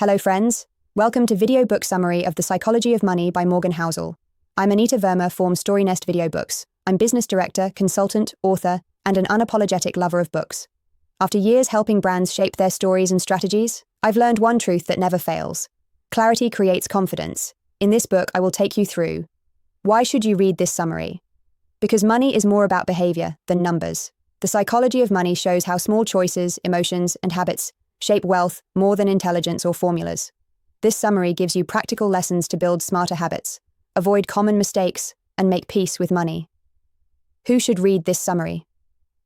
Hello friends, welcome to Video Book Summary of The Psychology of Money by Morgan Housel. I'm Anita Verma from StoryNest Video Books. I'm business director, consultant, author, and an unapologetic lover of books. After years helping brands shape their stories and strategies, I've learned one truth that never fails. Clarity creates confidence. In this book, I will take you through why should you read this summary? Because money is more about behavior than numbers. The psychology of money shows how small choices, emotions, and habits shape wealth more than intelligence or formulas. This summary gives you practical lessons to build smarter habits, avoid common mistakes, and make peace with money. Who should read this summary?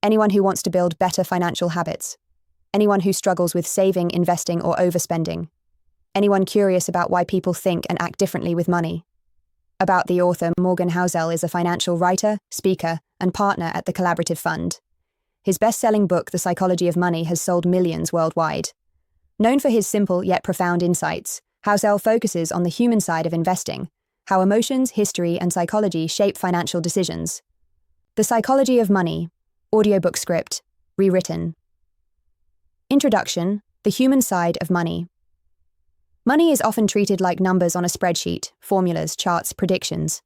Anyone who wants to build better financial habits. Anyone who struggles with saving, investing, or overspending. Anyone curious about why people think and act differently with money. About the author, Morgan Housel is a financial writer, speaker, and partner at the Collaborative Fund. His best-selling book, The Psychology of Money, has sold millions worldwide. Known for his simple yet profound insights, Housel focuses on the human side of investing, how emotions, history, and psychology shape financial decisions. The Psychology of Money, audiobook script, rewritten. Introduction: The human side of money. Money is often treated like numbers on a spreadsheet, formulas, charts, predictions.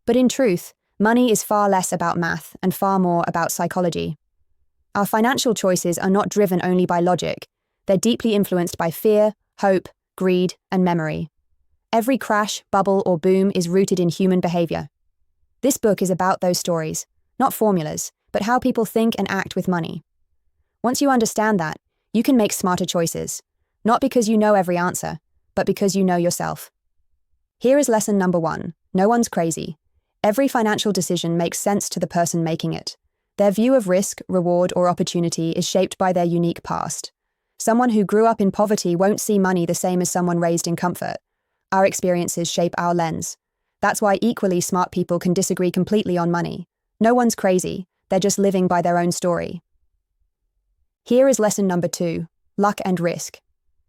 But in truth, money is far less about math and far more about psychology. Our financial choices are not driven only by logic. They're deeply influenced by fear, hope, greed, and memory. Every crash, bubble, or boom is rooted in human behavior. This book is about those stories, not formulas, but how people think and act with money. Once you understand that, you can make smarter choices, not because you know every answer, but because you know yourself. Here is lesson number 1. No one's crazy. Every financial decision makes sense to the person making it. Their view of risk, reward, or opportunity is shaped by their unique past. Someone who grew up in poverty won't see money the same as someone raised in comfort. Our experiences shape our lens. That's why equally smart people can disagree completely on money. No one's crazy, they're just living by their own story. Here is lesson number 2, luck and risk.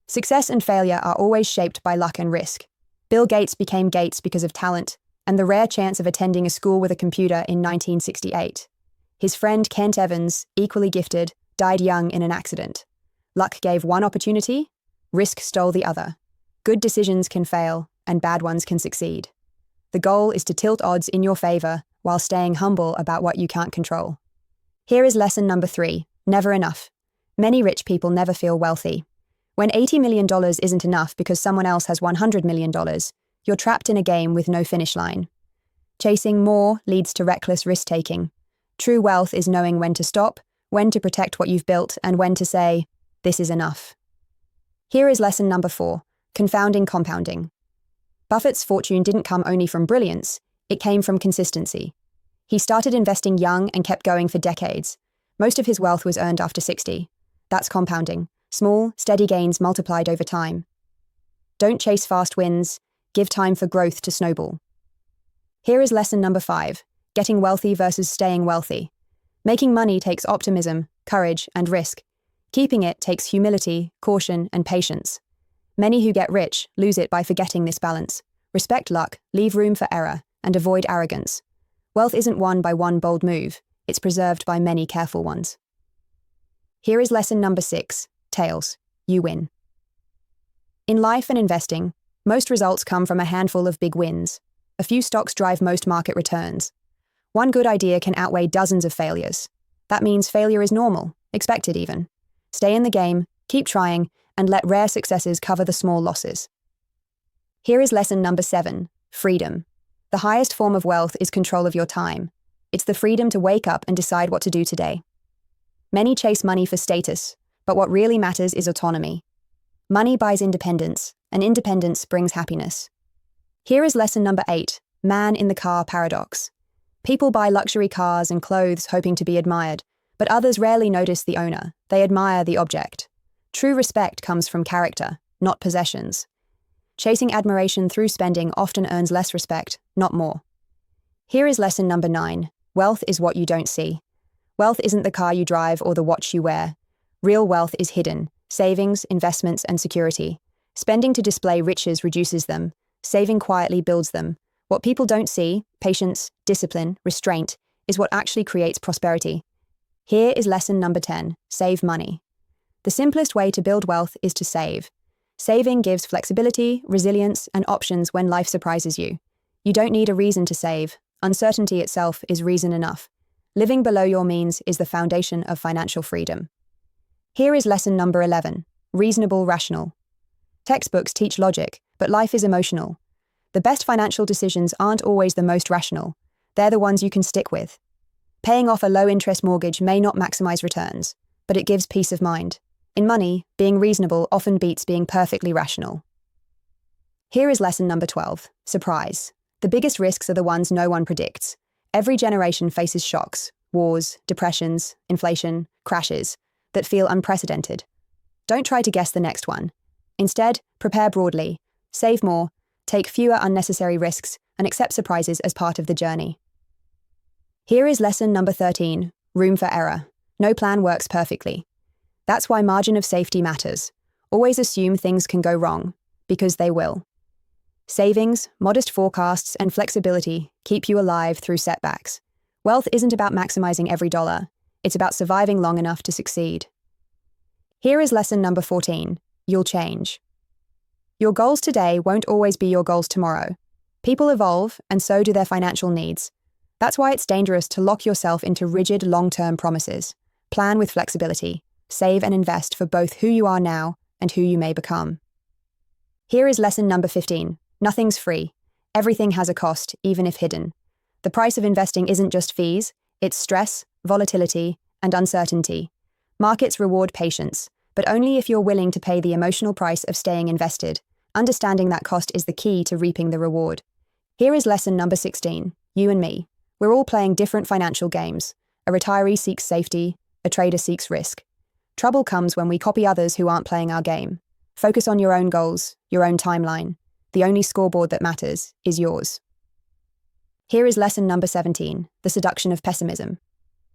Success and failure are always shaped by luck and risk. Bill Gates became Gates because of talent and the rare chance of attending a school with a computer in 1968. His friend Kent Evans, equally gifted, died young in an accident. Luck gave one opportunity, risk stole the other. Good decisions can fail, and bad ones can succeed. The goal is to tilt odds in your favor while staying humble about what you can't control. Here is lesson number 3, never enough. Many rich people never feel wealthy. When $80 million isn't enough because someone else has $100 million, you're trapped in a game with no finish line. Chasing more leads to reckless risk-taking. True wealth is knowing when to stop, when to protect what you've built, and when to say, this is enough. Here is lesson number 4, confounding compounding. Buffett's fortune didn't come only from brilliance, it came from consistency. He started investing young and kept going for decades. Most of his wealth was earned after 60. That's compounding. Small, steady gains multiplied over time. Don't chase fast wins, give time for growth to snowball. Here is lesson number 5, getting wealthy versus staying wealthy. Making money takes optimism, courage, and risk. Keeping it takes humility, caution, and patience. Many who get rich lose it by forgetting this balance. Respect luck, leave room for error, and avoid arrogance. Wealth isn't won by one bold move, it's preserved by many careful ones. Here is lesson number 6, tails. You win. In life and investing, most results come from a handful of big wins. A few stocks drive most market returns. One good idea can outweigh dozens of failures. That means failure is normal, expected even. Stay in the game, keep trying, and let rare successes cover the small losses. Here is lesson number 7, freedom. The highest form of wealth is control of your time. It's the freedom to wake up and decide what to do today. Many chase money for status, but what really matters is autonomy. Money buys independence, and independence brings happiness. Here is lesson number 8, man in the car paradox. People buy luxury cars and clothes hoping to be admired, but others rarely notice the owner. They admire the object. True respect comes from character, not possessions. Chasing admiration through spending often earns less respect, not more. Here is lesson number 9, wealth is what you don't see. Wealth isn't the car you drive or the watch you wear. Real wealth is hidden, savings, investments, and security. Spending to display riches reduces them. Saving quietly builds them. What people don't see, patience, discipline, restraint, is what actually creates prosperity. Here is lesson number 10, save money. The simplest way to build wealth is to save. Saving gives flexibility, resilience, and options when life surprises you. You don't need a reason to save. Uncertainty itself is reason enough. Living below your means is the foundation of financial freedom. Here is lesson number 11. Reasonable, rational. Textbooks teach logic, but life is emotional. The best financial decisions aren't always the most rational. They're the ones you can stick with. Paying off a low-interest mortgage may not maximize returns, but it gives peace of mind. In money, being reasonable often beats being perfectly rational. Here is lesson number 12. Surprise. The biggest risks are the ones no one predicts. Every generation faces shocks, wars, depressions, inflation, crashes that feel unprecedented. Don't try to guess the next one. Instead, prepare broadly, save more, take fewer unnecessary risks, and accept surprises as part of the journey. Here is lesson number 13. Room for error. No plan works perfectly. That's why margin of safety matters. Always assume things can go wrong, because they will. Savings, modest forecasts, and flexibility keep you alive through setbacks. Wealth isn't about maximizing every dollar. It's about surviving long enough to succeed. Here is lesson number 14. You'll change. Your goals today won't always be your goals tomorrow. People evolve, and so do their financial needs. That's why it's dangerous to lock yourself into rigid, long-term promises. Plan with flexibility. Save and invest for both who you are now and who you may become. Here is lesson number 15. Nothing's free. Everything has a cost, even if hidden. The price of investing isn't just fees, it's stress, volatility, and uncertainty. Markets reward patience, but only if you're willing to pay the emotional price of staying invested. Understanding that cost is the key to reaping the reward. Here is lesson number 16. You and me. We're all playing different financial games. A retiree seeks safety, a trader seeks risk. Trouble comes when we copy others who aren't playing our game. Focus on your own goals, your own timeline. The only scoreboard that matters is yours. Here is lesson number 17, the seduction of pessimism.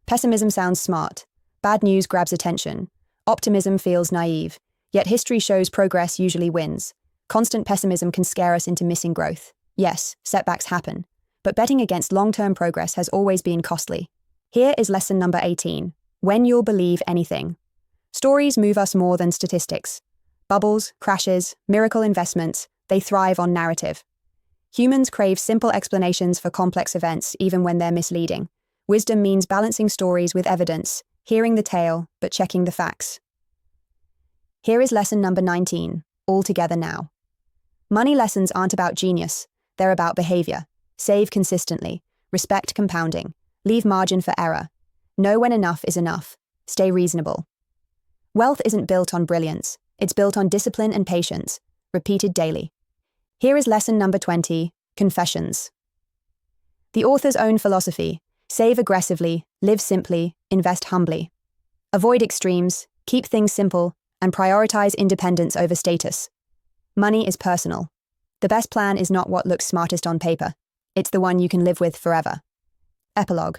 Pessimism sounds smart. Bad news grabs attention. Optimism feels naive. Yet history shows progress usually wins. Constant pessimism can scare us into missing growth. Yes, setbacks happen. But betting against long-term progress has always been costly. Here is lesson number 18, when you'll believe anything. Stories move us more than statistics. Bubbles, crashes, miracle investments, they thrive on narrative. Humans crave simple explanations for complex events, even when they're misleading. Wisdom means balancing stories with evidence, hearing the tale, but checking the facts. Here is lesson number 19, all together now. Money lessons aren't about genius, they're about behavior. Save consistently, respect compounding, leave margin for error. Know when enough is enough, stay reasonable. Wealth isn't built on brilliance, it's built on discipline and patience, repeated daily. Here is lesson number 20, confessions. The author's own philosophy: save aggressively, live simply, invest humbly. Avoid extremes, keep things simple, and prioritize independence over status. Money is personal. The best plan is not what looks smartest on paper. It's the one you can live with forever. Epilogue.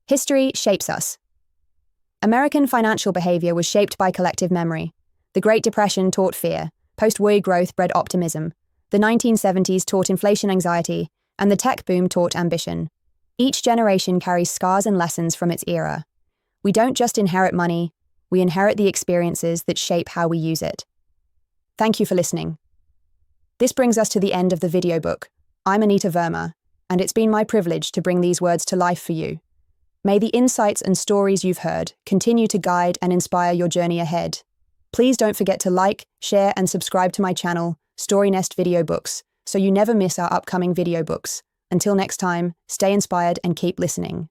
History shapes us. American financial behavior was shaped by collective memory. The Great Depression taught fear. Post-war growth bred optimism. The 1970s taught inflation anxiety, and the tech boom taught ambition. Each generation carries scars and lessons from its era. We don't just inherit money, we inherit the experiences that shape how we use it. Thank you for listening. This brings us to the end of the video book. I'm Anita Verma, and it's been my privilege to bring these words to life for you. May the insights and stories you've heard continue to guide and inspire your journey ahead. Please don't forget to like, share, and subscribe to my channel, StoryNest VideoBooks, so you never miss our upcoming video books. Until next time, stay inspired and keep listening.